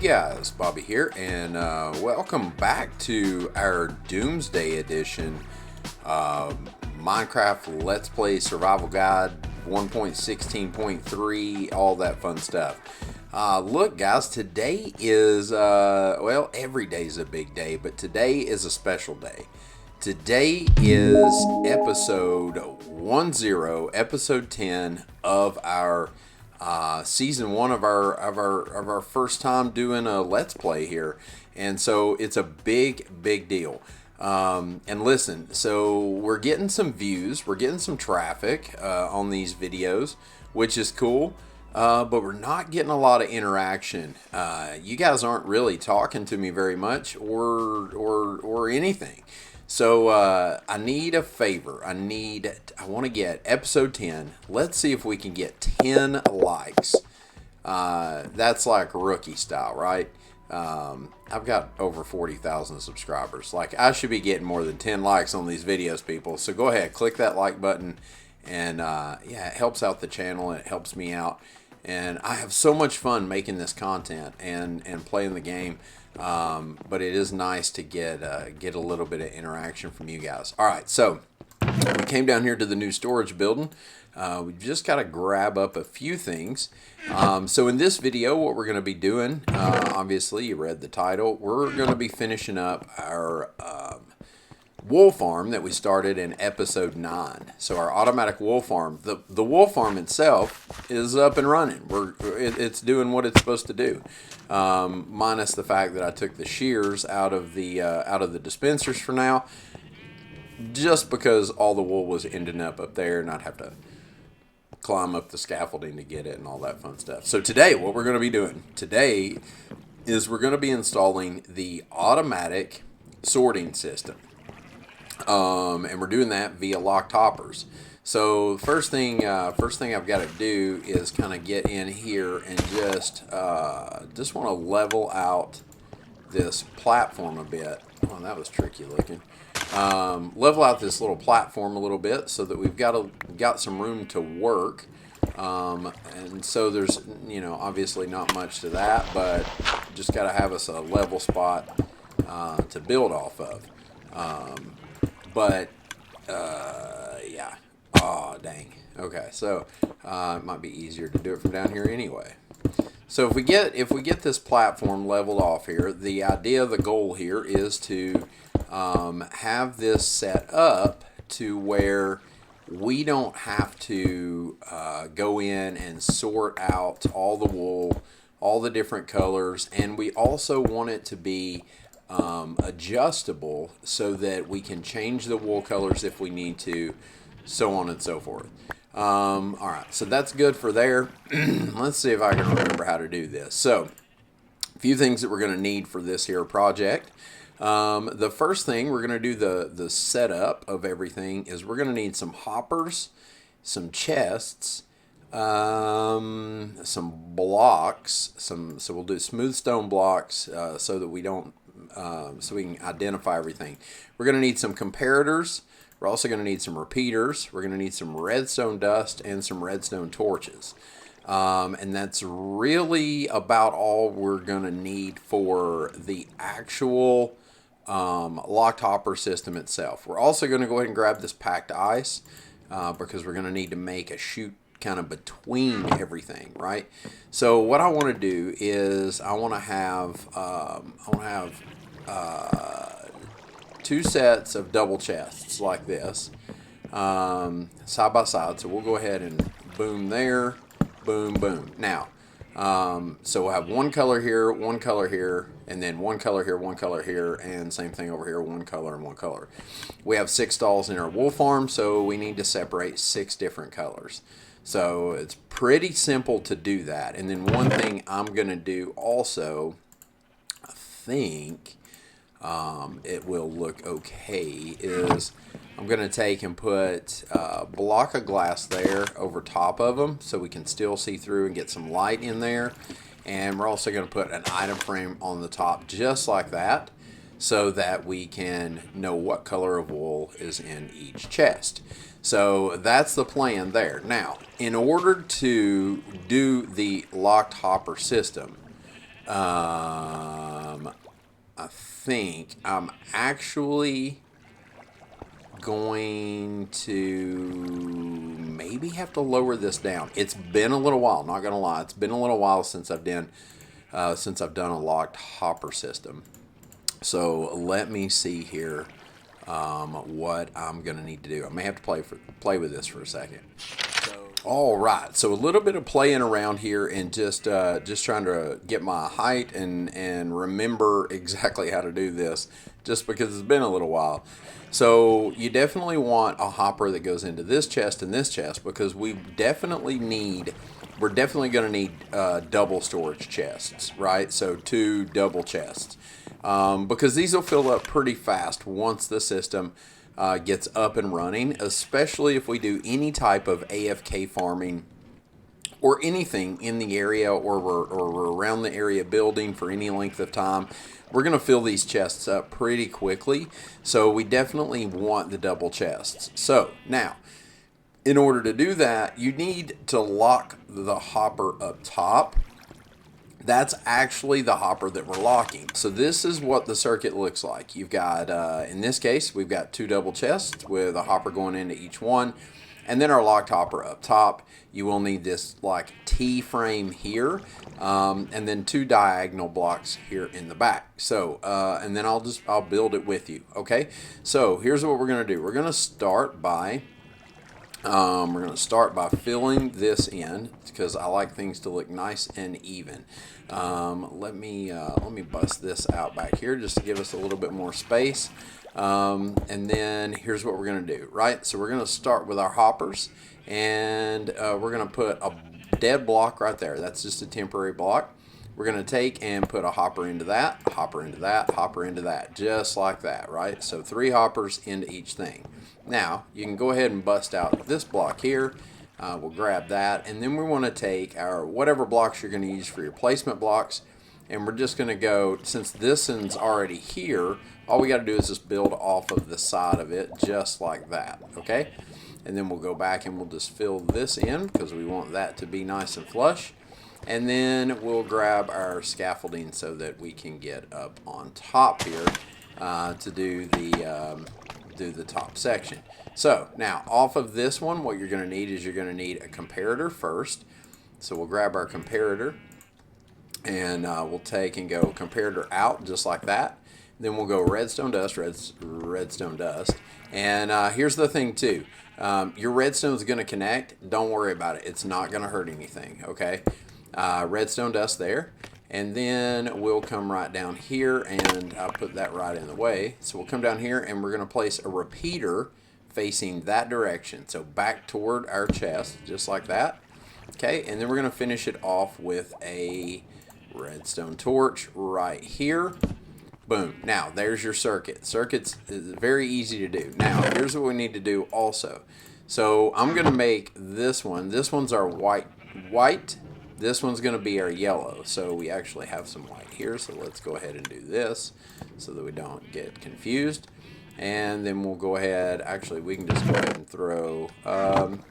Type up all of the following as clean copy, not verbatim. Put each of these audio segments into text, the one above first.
guys, Bobby here, and welcome back to our Doomsday edition Minecraft Let's Play Survival Guide 1.16.3, all that fun stuff. Look guys, today is, well, every day is a big day, but today is a special day. Today is episode episode 10 of our season 1 of our first time doing a Let's Play here, and so it's a big deal. And listen, so we're getting some views, we're getting some traffic on these videos, which is cool. But we're not getting a lot of interaction. You guys aren't really talking to me very much or anything. So I need a favor. I want to get episode 10. Let's see if we can get 10 likes. That's like rookie style, right? I've got over 40,000 subscribers. Like, I should be getting more than 10 likes on these videos, people. So go ahead, click that like button. And yeah, it helps out the channel and it helps me out. And I have so much fun making this content and playing the game. But it is nice to get a little bit of interaction from you guys. All right, so we came down here to the new storage building. We just got to grab up a few things. So in this video, what we're going to be doing, obviously you read the title, we're going to be finishing up our wool farm that we started in episode 9. So our automatic wool farm, the wool farm itself is up and running. It's doing what it's supposed to do, minus the fact that I took the shears out of the dispensers for now, just because all the wool was ending up there, and I'd have to climb up the scaffolding to get it and all that fun stuff. So today, what we're going to be doing today is we're going to be installing the automatic sorting system. And we're doing that via locked hoppers. So first thing I've got to do is kind of get in here and just want to level out this platform a bit. Oh, that was tricky looking. Level out this little platform a little bit so that we've got some room to work. And so there's, obviously not much to that, but just got to have us a level spot to build off of. Yeah. Oh, dang. Okay, so it might be easier to do it from down here anyway. So if we get this platform leveled off here, the idea, the goal here is to have this set up to where we don't have to go in and sort out all the wool, all the different colors, and we also want it to be adjustable so that we can change the wool colors if we need to, so on and so forth. Alright, so that's good for there. Let's see if I can remember how to do this. So, a few things that we're going to need for this here project. The first thing we're going to do, the setup of everything, is we're going to need some hoppers, some chests, some blocks, so we'll do smooth stone blocks so that we don't so we can identify everything. We're going to need some comparators. We're also going to need some repeaters. We're going to need some redstone dust and some redstone torches. And that's really about all we're going to need for the actual locked hopper system itself. We're also going to go ahead and grab this packed ice because we're going to need to make a chute kind of between everything, right? So what I want to do is I want to have 2 sets of double chests like this, side by side. So we'll go ahead and boom there, boom, boom. Now, so we'll have one color here, and then one color here, and same thing over here, one color and one color. We have 6 stalls in our wool farm, so we need to separate 6 different colors. So it's pretty simple to do that. And then one thing I'm going to do also, I think it will look okay, is I'm going to take and put a block of glass there over top of them so we can still see through and get some light in there. And we're also going to put an item frame on the top just like that so that we can know what color of wool is in each chest. So that's the plan there. Now, in order to do the locked hopper system, I think I'm actually going to maybe have to lower this down. It's been a little while, not gonna lie. It's been a little while since I've done a locked hopper system. So let me see here what I'm gonna need to do. I may have to play with this for a second. All right, so a little bit of playing around here and just trying to get my height and remember exactly how to do this, just because it's been a little while. So you definitely want a hopper that goes into this chest and this chest, because we're definitely going to need double storage chests, right? So 2 double chests, because these will fill up pretty fast once the system gets up and running, especially if we do any type of AFK farming or anything in the area, or we're around the area building for any length of time. We're going to fill these chests up pretty quickly, so we definitely want the double chests. So now, in order to do that, you need to lock the hopper up top. That's actually the hopper that we're locking. So this is what the circuit looks like. You've got, in this case, we've got 2 double chests with a hopper going into each one, and then our locked hopper up top. You will need this like T-frame here, and then 2 diagonal blocks here in the back. So, and then I'll build it with you. Okay. So here's what we're gonna do. We're gonna start by filling this in, because I like things to look nice and even. Let me bust this out back here just to give us a little bit more space. And then here's what we're going to do, right? So we're going to start with our hoppers, and we're going to put a dead block right there. That's just a temporary block. We're going to take and put a hopper into that, hopper into that, hopper into that, just like that, right? So 3 hoppers into each thing. Now, you can go ahead and bust out this block here. We'll grab that, and then we want to take our whatever blocks you're going to use for your placement blocks, and we're just going to go, since this one's already here, all we got to do is just build off of the side of it, just like that, okay? And then we'll go back and we'll just fill this in, because we want that to be nice and flush. And then we'll grab our scaffolding so that we can get up on top here to do the top section. So now, off of this one, what you're going to need is you're going to need a comparator first. So we'll grab our comparator, and we'll take and go comparator out just like that. Then we'll go redstone dust, redstone dust. And here's the thing too. Your redstone is going to connect. Don't worry about it. It's not going to hurt anything, okay? Redstone dust there. And then we'll come right down here, and I'll put that right in the way. So we'll come down here, and we're going to place a repeater facing that direction. So back toward our chest, just like that. Okay, and then we're going to finish it off with a redstone torch right here. Boom. Now, there's your circuit. Circuit's very easy to do. Now, here's what we need to do also. So I'm going to make this one. This one's our white. This one's going to be our yellow. So we actually have some white here. So let's go ahead and do this so that we don't get confused. And then we'll go ahead. Actually, we can just go ahead and throw... I'm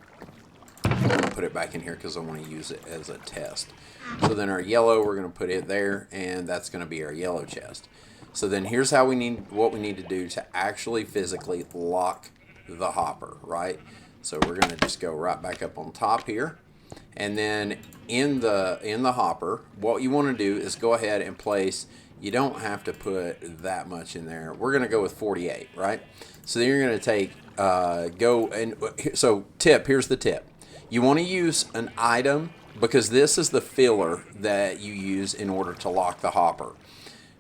going to put it back in here because I want to use it as a test. So then our yellow, we're going to put it there, and that's going to be our yellow chest. So then here's how what we need to do to actually physically lock the hopper, right? So we're going to just go right back up on top here. And then in the hopper, what you want to do is go ahead and place, you don't have to put that much in there. We're going to go with 48, right? So then you're going to take, here's the tip. You want to use an item, because this is the filler that you use in order to lock the hopper.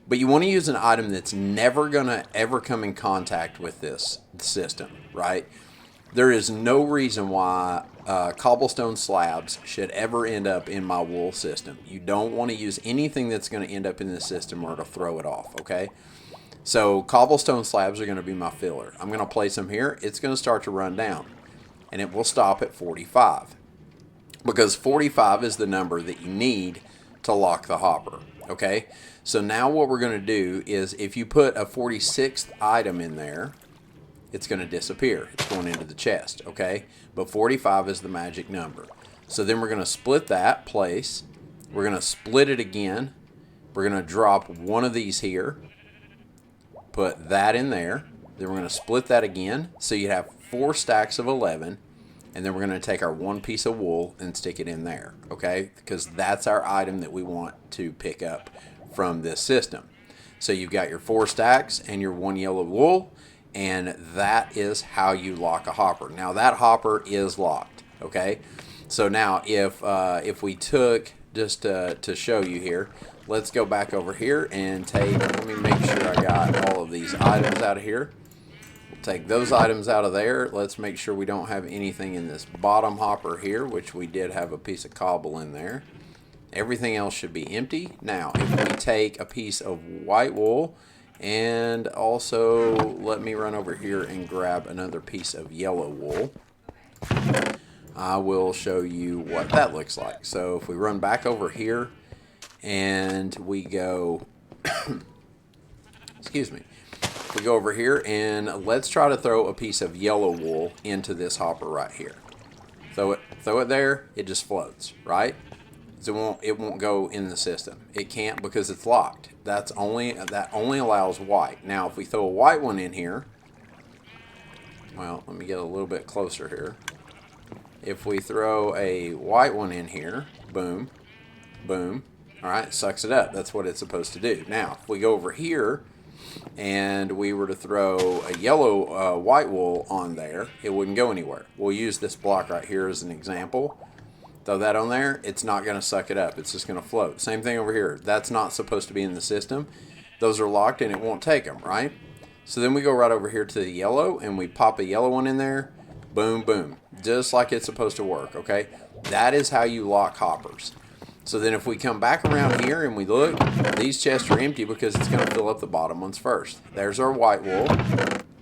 But you want to use an item that's never going to ever come in contact with this system, right? There is no reason why cobblestone slabs should ever end up in my wool system. You don't want to use anything that's going to end up in this system, or it'll throw it off, okay? So cobblestone slabs are going to be my filler. I'm going to place them here. It's going to start to run down, and it will stop at 45, because 45 is the number that you need to lock the hopper, okay? So now what we're going to do is, if you put a 46th item in there, it's going to disappear. It's going into the chest, okay? But 45 is the magic number. So then we're going to split that place. We're going to split it again, We're going to drop one of these here, put that in there. Then we're going to split that again. So you have 4 stacks of 11. And then we're going to take our 1 piece of wool and stick it in there, okay? Because that's our item that we want to pick up from this system. So you've got your 4 stacks and your 1 yellow wool, and that is how you lock a hopper. Now that hopper is locked, okay? So now if we took, just to show you here, let's go back over here and let me make sure I got all of these items out of here. Take those items out of there. Let's make sure we don't have anything in this bottom hopper here, which we did have a piece of cobble in there. Everything else should be empty. Now, if we take a piece of white wool, and also let me run over here and grab another piece of yellow wool, I will show you what that looks like. So if we run back over here and we go, excuse me, we go over here and let's try to throw a piece of yellow wool into this hopper right here. Throw it there, it just floats, right? So it won't go in the system. It can't because it's locked. That only allows white. Now if we throw a white one in here, well, let me get a little bit closer here. If we throw a white one in here, boom, boom, all right, sucks it up. That's what it's supposed to do. Now if we go over here and we were to throw a yellow white wool on there, it wouldn't go anywhere. We'll use this block right here as an example. Throw that on there, it's not going to suck it up. It's just going to float. Same thing over here. That's not supposed to be in the system. Those are locked and it won't take them, right? So then we go right over here to the yellow and we pop a yellow one in there. Boom, boom. Just like it's supposed to work, okay? That is how you lock hoppers. So then if we come back around here and we look, these chests are empty because it's going to fill up the bottom ones first. There's our white wool.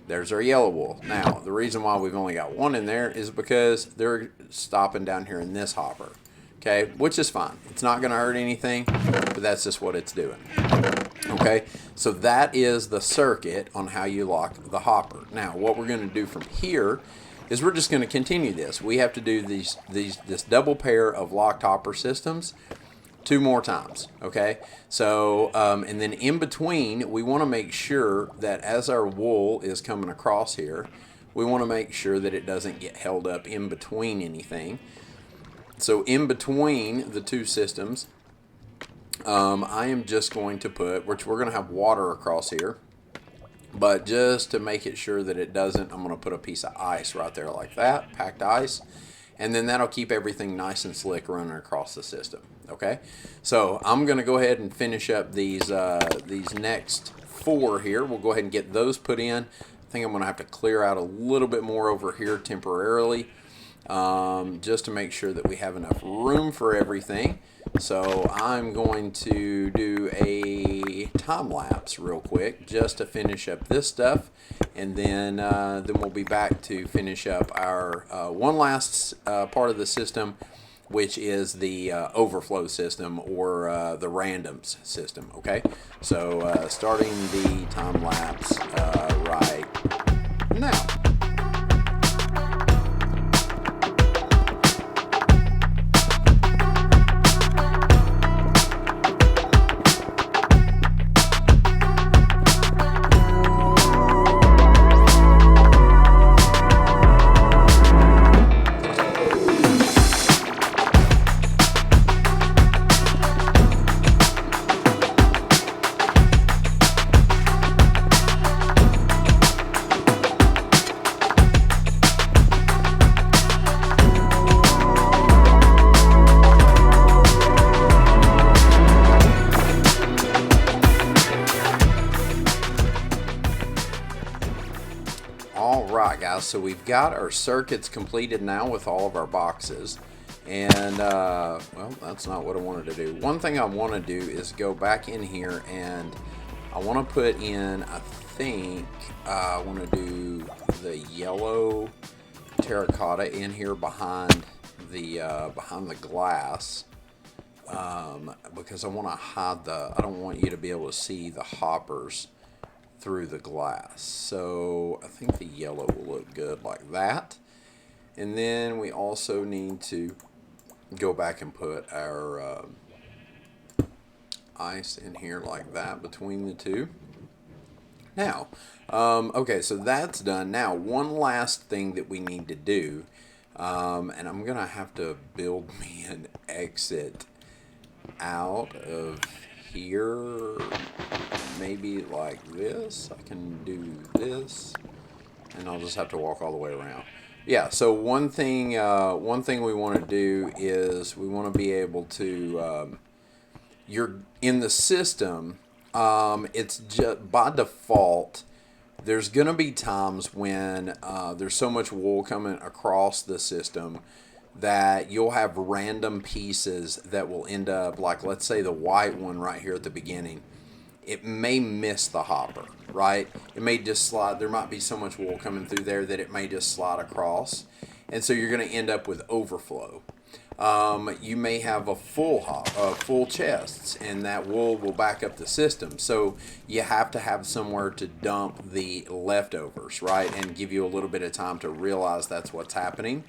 There's our yellow wool. Now, the reason why we've only got one in there is because they're stopping down here in this hopper. Okay, which is fine. It's not going to hurt anything, but that's just what it's doing. Okay, so that is the circuit on how you lock the hopper. Now, what we're going to do from here is we're just going to continue this. We have to do this double pair of locked hopper systems 2 more times, okay? So, and then in between, we want to make sure that as our wool is coming across here, we want to make sure that it doesn't get held up in between anything. So in between the 2 systems, I am just going to put, which we're going to have water across here, but just to make it sure that it doesn't, I'm going to put a piece of ice right there like that, packed ice. And then that'll keep everything nice and slick running across the system. Okay, so I'm going to go ahead and finish up these next 4 here. We'll go ahead and get those put in. I think I'm going to have to clear out a little bit more over here temporarily, just to make sure that we have enough room for everything. So I'm going to do a time lapse real quick just to finish up this stuff, and then we'll be back to finish up our one last part of the system, which is the overflow system or the randoms system. Okay, so starting the time lapse right now. So we've got our circuits completed now with all of our boxes, and well, that's not what I wanted to do. One thing I want to do is go back in here, and I want to put in, I think I want to do the yellow terracotta in here behind the glass, because I want to hide I don't want you to be able to see the hoppers through the glass. So I think the yellow will look good like that. And then we also need to go back and put our ice in here like that between the two. Now, okay, so that's done. Now, one last thing that we need to do, and I'm going to have to build me an exit out of here, maybe like this. I can do this, and I'll just have to walk all the way around. Yeah, so one thing we want to do is we want to be able to, you're in the system, it's just by default, there's going to be times when there's so much wool coming across the system that you'll have random pieces that will end up, like let's say the white one right here at the beginning, it may miss the hopper, right? It may just slide, there might be so much wool coming through there that it may just slide across, and so you're going to end up with overflow. You may have a full chests, and that wool will back up the system. So you have to have somewhere to dump the leftovers, right? And give you a little bit of time to realize that's what's happening.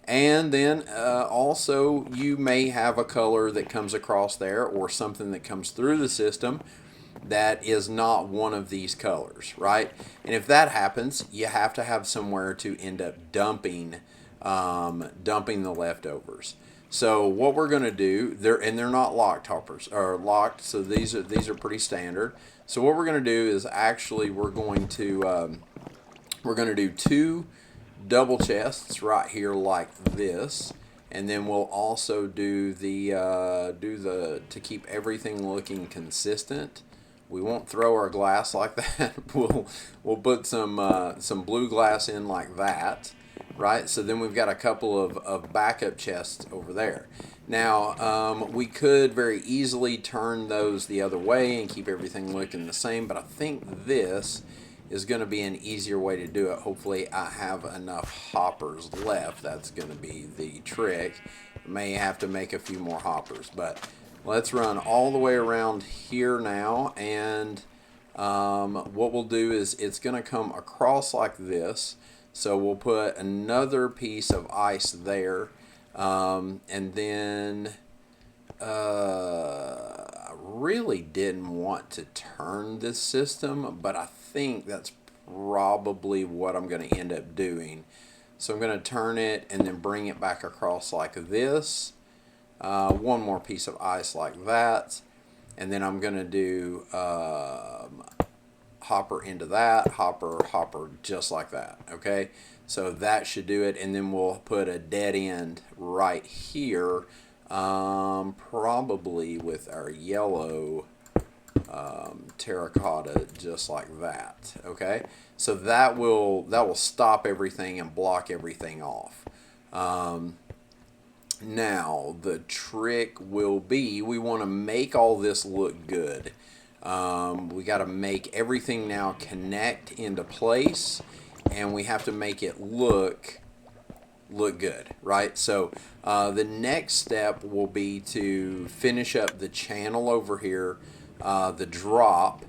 And then also you may have a color that comes across there or something that comes through the system that is not one of these colors, right? And if that happens, you have to have somewhere to end up dumping the leftovers. So what we're going to do, they're not locked hoppers or locked, so these are pretty standard. So what we're going to do is actually we're going to do two double chests right here like this, and then we'll also do the to keep everything looking consistent. We won't throw our glass like that. We'll put some blue glass in like that. Right, so then we've got a couple of backup chests over there. Now, we could very easily turn those the other way and keep everything looking the same, but I think this is going to be an easier way to do it. Hopefully, I have enough hoppers left. That's going to be the trick. May have to make a few more hoppers, but let's run all the way around here now, and what we'll do is it's going to come across like this. So we'll put another piece of ice there, and then I really didn't want to turn this system, but I think that's probably what I'm going to end up doing. So I'm going to turn it and then bring it back across like this. One more piece of ice like that, and then I'm going to do hopper into that, hopper, just like that. Okay, so that should do it, and then we'll put a dead end right here, probably with our yellow terracotta, just like that. Okay, so that will stop everything and block everything off. Now the trick will be, we want to make all this look good. We got to make everything now connect into place, and we have to make it look good, right? So the next step will be to finish up the channel over here, the drop,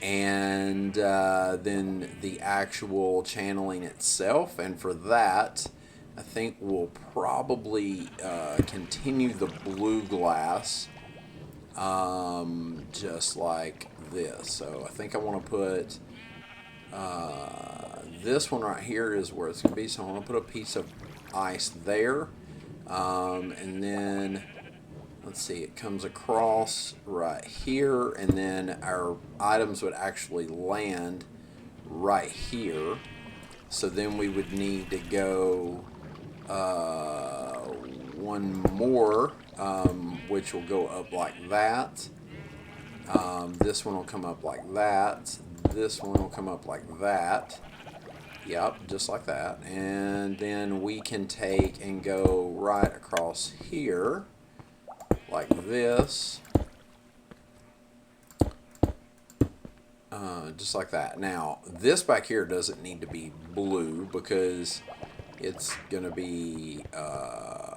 and then the actual channeling itself. And for that, I think we'll probably continue the blue glass, just like this. So I think I want to put this one right here is where it's going to be. So I want to put a piece of ice there, and then let's see, it comes across right here, and then our items would actually land right here. So then we would need to go one more, which will go up like that. This one will come up like that. This one will come up like that. Yep, just like that. And then we can take and go right across here like this. Just like that. Now, this back here doesn't need to be blue because it's going to be,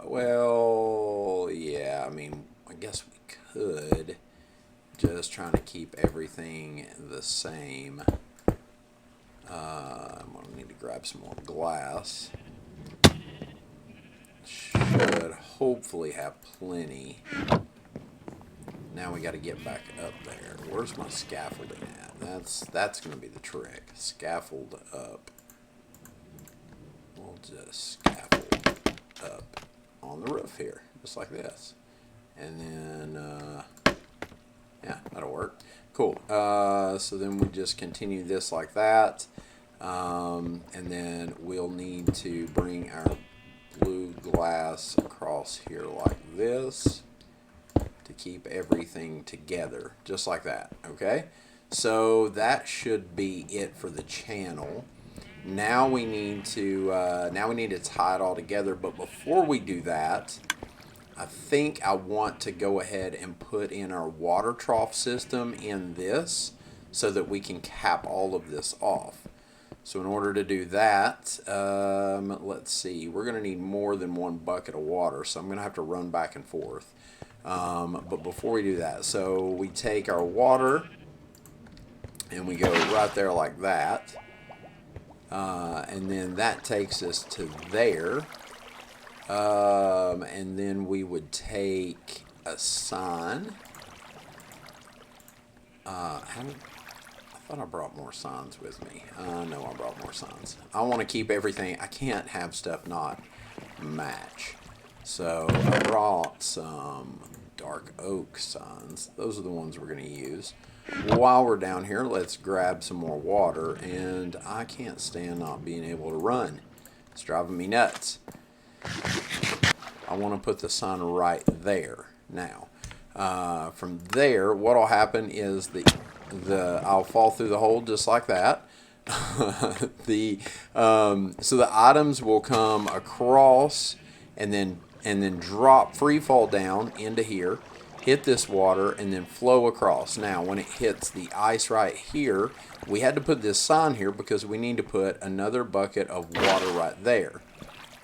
well, yeah, I mean, I guess we could. Just trying to keep everything the same. I'm going to need to grab some more glass. Should hopefully have plenty. now we got to get back up there. Where's my scaffolding at? That's going to be the trick. Scaffold up. We'll just scaffold up on the roof here, just like this. And then, yeah, that'll work. Cool. So then we just continue this like that. And then we'll need to bring our blue glass across here like this to keep everything together, just like that. Okay, so that should be it for the channel. Now we need to tie it all together, but before we do that, I think I want to go ahead and put in our water trough system in this so that we can cap all of this off. So in order to do that, let's see, we're going to need more than one bucket of water, so I'm going to have to run back and forth. But before we do that, so we take our water and we go right there like that. And then that takes us to there. And then we would take a sign. I thought I brought more signs with me. No, I brought more signs. I want to keep everything. I can't have stuff not match. So I brought some dark oak signs. Those are the ones we're going to use. While we're down here, let's grab some more water. And I can't stand not being able to run. It's driving me nuts. I want to put the sign right there. Now, from there, what'll happen is I'll fall through the hole just like that. So the items will come across and then drop, free fall down into here, hit this water, and then flow across. Now, when it hits the ice right here, we had to put this sign here because we need to put another bucket of water right there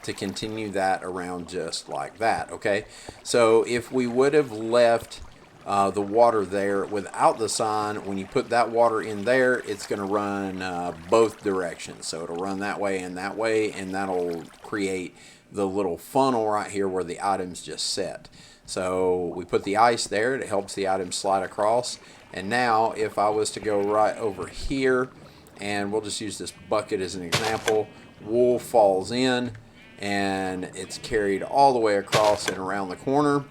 to continue that around just like that. Okay, so if we would have left the water there without the sign, when you put that water in there, it's going to run both directions. So it'll run that way, and that'll create the little funnel right here where the items just set. So we put the ice there, it helps the items slide across. And now if I was to go right over here, and we'll just use this bucket as an example, wool falls in and it's carried all the way across and around the corner.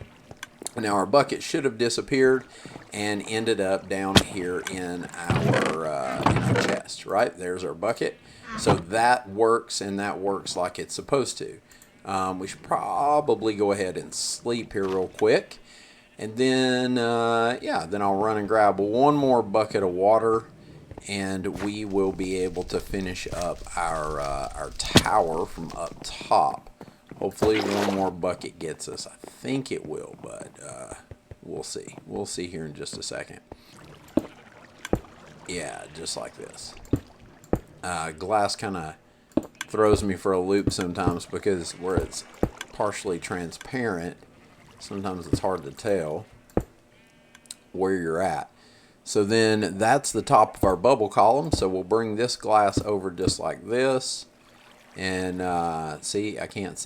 Now our bucket should have disappeared and ended up down here in our chest, right? There's our bucket. So that works, and that works like it's supposed to. We should probably go ahead and sleep here real quick. And then, then I'll run and grab one more bucket of water, and we will be able to finish up our tower from up top. Hopefully one more bucket gets us. I think it will, but we'll see. We'll see here in just a second. Yeah, just like this. Glass kind of throws me for a loop sometimes because where it's partially transparent, sometimes it's hard to tell where you're at. So then that's the top of our bubble column. So we'll bring this glass over just like this. And see, I can't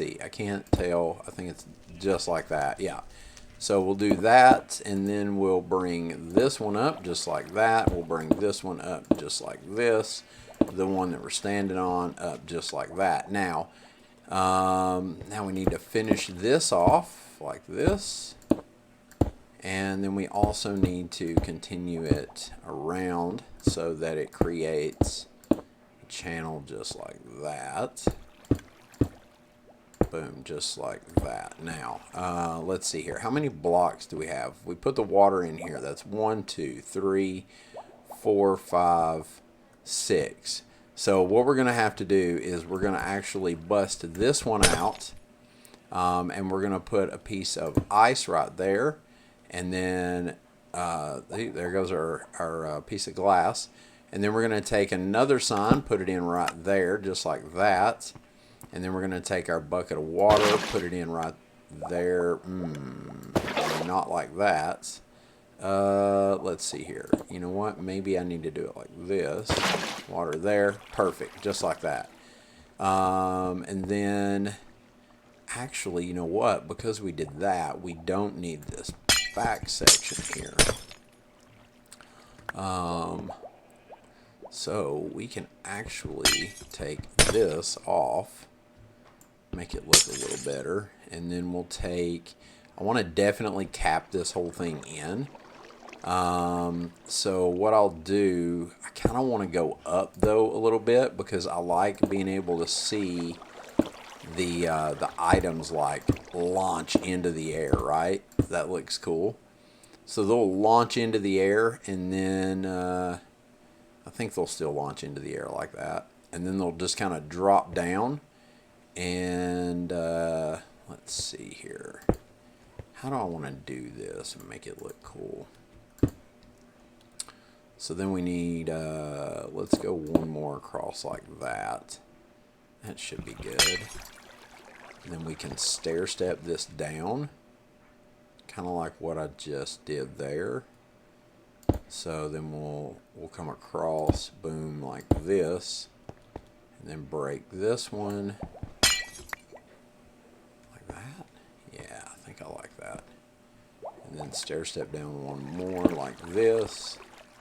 tell. I think it's just like that. Yeah. So we'll do that, and then we'll bring this one up just like that. We'll bring this one up just like this. The one that we're standing on up just like that. Now we need to finish this off like this. And then we also need to continue it around so that it creates channel just like that. Boom, just like that. Now let's see here, how many blocks do we have? We put the water in here. That's 1 2 3 4 5 6. So what we're gonna have to do is we're gonna actually bust this one out, and we're gonna put a piece of ice right there, and then there goes our piece of glass. And then we're going to take another sign, put it in right there, just like that. And then we're going to take our bucket of water, put it in right there. Not like that. Let's see here. You know what? Maybe I need to do it like this. Water there. Perfect. Just like that. And then, actually, you know what? Because we did that, we don't need this back section here. So we can actually take this off, make it look a little better, and then we'll take, I want to definitely cap this whole thing in. So what I'll do, I kind of want to go up though a little bit, because I like being able to see the items like launch into the air, right? That looks cool. So they'll launch into the air, and then I think they'll still launch into the air like that, and then they'll just kind of drop down. And let's see here, how do I want to do this and make it look cool? So then we need, let's go one more across like that. That should be good. And then we can stair step this down, kind of like what I just did there. So then we'll come across, boom, like this, and then break this one like that. Yeah, I think I like that. And then stair step down one more like this,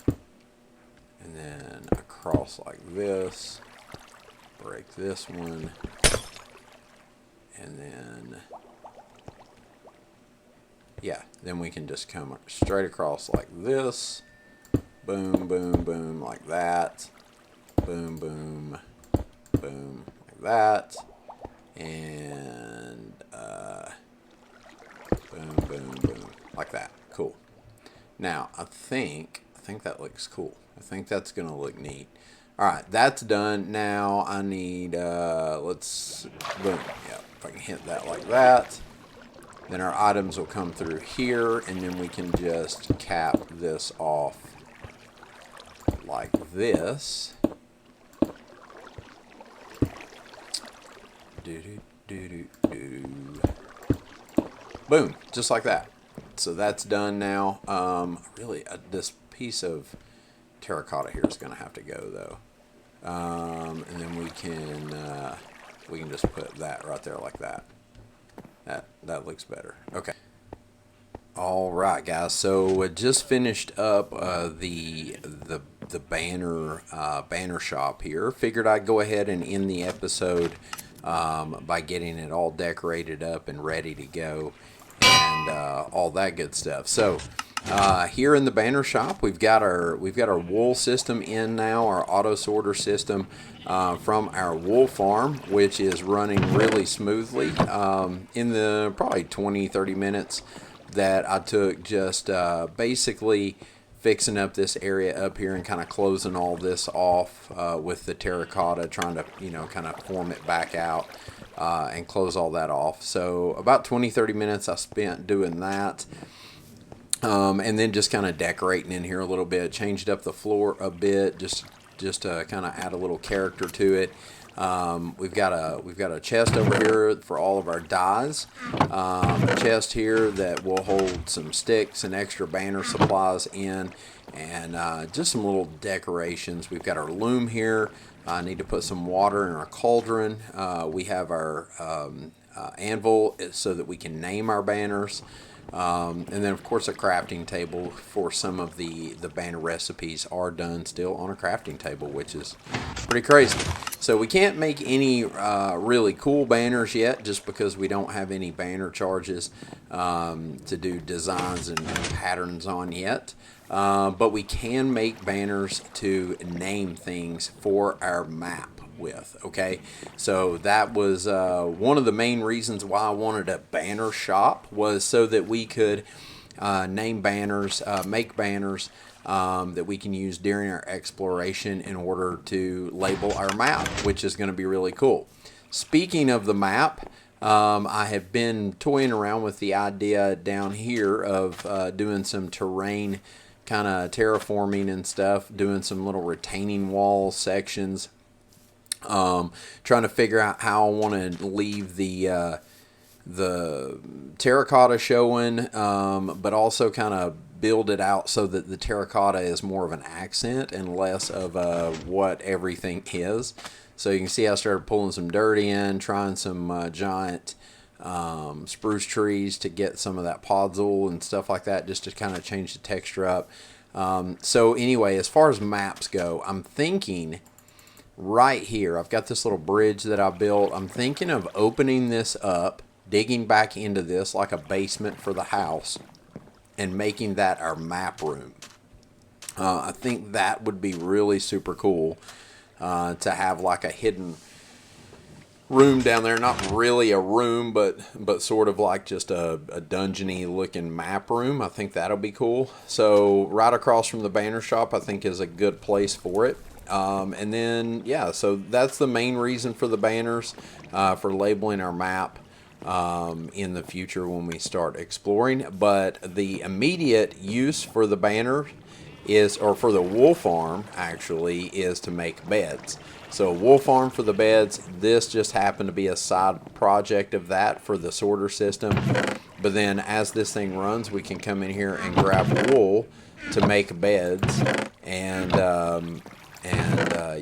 and then across like this, break this one, and then yeah, then we can just come straight across like this, boom, boom, boom, like that, boom, boom, boom, like that, and boom, boom, boom, like that. Cool. Now I think that looks cool. I think that's gonna look neat. All right, that's done. Now I need let's boom. Yeah, if I can hit that like that. Then our items will come through here, and then we can just cap this off like this. Boom, just like that. So that's done now. Really, this piece of terracotta here is going to have to go though. And then we can just put that right there like that. That looks better. Okay. All right, guys. So just finished up the banner shop here. Figured I'd go ahead and end the episode by getting it all decorated up and ready to go, and all that good stuff. So here in the banner shop, we've got our wool system in now, our auto sorter system from our wool farm, which is running really smoothly. In the probably 20-30 minutes that I took just basically fixing up this area up here and kind of closing all this off with the terracotta, trying to kind of form it back out and close all that off. So about 20-30 minutes I spent doing that. And then just kind of decorating in here a little bit, changed up the floor a bit, just to kind of add a little character to it. We've got a chest over here for all of our dyes. A chest here that will hold some sticks and extra banner supplies in, and just some little decorations. We've got our loom here. I need to put some water in our cauldron. We have our anvil so that we can name our banners. And then of course a crafting table for some of the banner recipes are done still on a crafting table, which is pretty crazy. So we can't make any really cool banners yet, just because we don't have any banner charges to do designs and patterns on yet. But we can make banners to name things for our map with. Okay, so that was one of the main reasons why I wanted a banner shop, was so that we could name banners, make banners that we can use during our exploration in order to label our map, which is going to be really cool. Speaking of the map, I have been toying around with the idea down here of doing some terrain kind of terraforming and stuff, doing some little retaining wall sections. Trying to figure out how I want to leave the terracotta showing, but also kind of build it out so that the terracotta is more of an accent and less of what everything is. So you can see I started pulling some dirt in, trying some giant spruce trees to get some of that podzol and stuff like that, just to kind of change the texture up. So anyway, as far as maps go, I'm thinking right here, I've got this little bridge that I built. I'm thinking of opening this up, digging back into this like a basement for the house, and making that our map room. I think that would be really super cool to have like a hidden room down there. Not really a room, but sort of like just a dungeony looking map room. I think that'll be cool. So right across from the banner shop, I think, is a good place for it. And then, yeah, so that's the main reason for the banners, for labeling our map in the future when we start exploring. But the immediate use for the banner is, or for the wool farm actually, is to make beds. So wool farm for the beds. This just happened to be a side project of that for the sorter system. But then as this thing runs, we can come in here and grab wool to make beds, and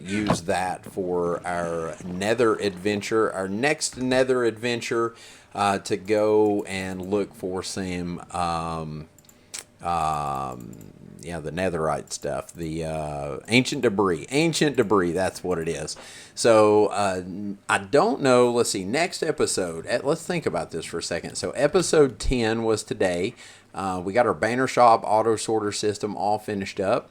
use that for our nether adventure, our next nether adventure, to go and look for some yeah, the netherite stuff, the ancient debris, that's what it is. So I don't know, let's see, next episode, let's think about this for a second. So episode 10 was today. We got our banner shop auto sorter system all finished up.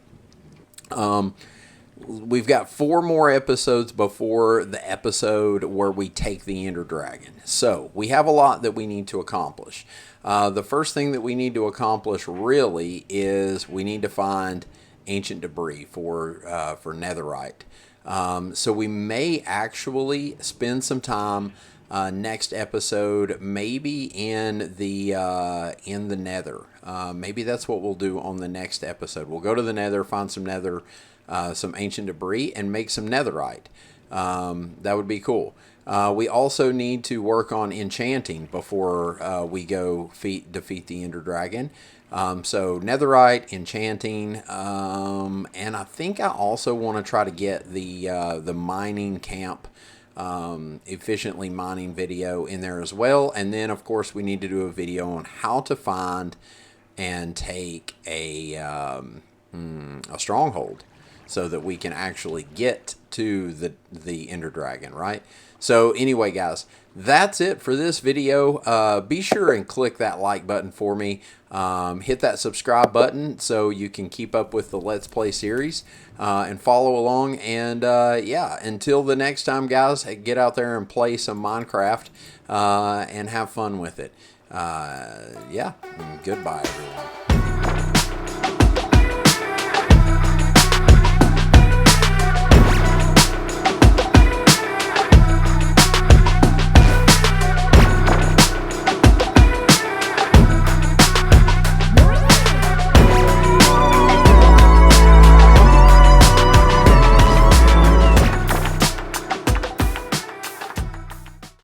We've got 4 more episodes before the episode where we take the Ender Dragon. So we have a lot that we need to accomplish. The first thing that we need to accomplish really is we need to find ancient debris for netherite. So we may actually spend some time next episode, maybe in the nether. Maybe that's what we'll do on the next episode. We'll go to the nether, find some nether, some ancient debris, and make some netherite. That would be cool. We also need to work on enchanting before we go defeat the Ender Dragon. So netherite, enchanting, and I think I also want to try to get the mining camp, efficiently mining video in there as well. And then of course we need to do a video on how to find and take a stronghold, so that we can actually get to the Ender Dragon, right? So anyway, guys, that's it for this video. Be sure and click that like button for me. Hit that subscribe button so you can keep up with the Let's Play series, and follow along. And yeah, until the next time, guys, get out there and play some Minecraft, and have fun with it. Yeah, goodbye, everyone.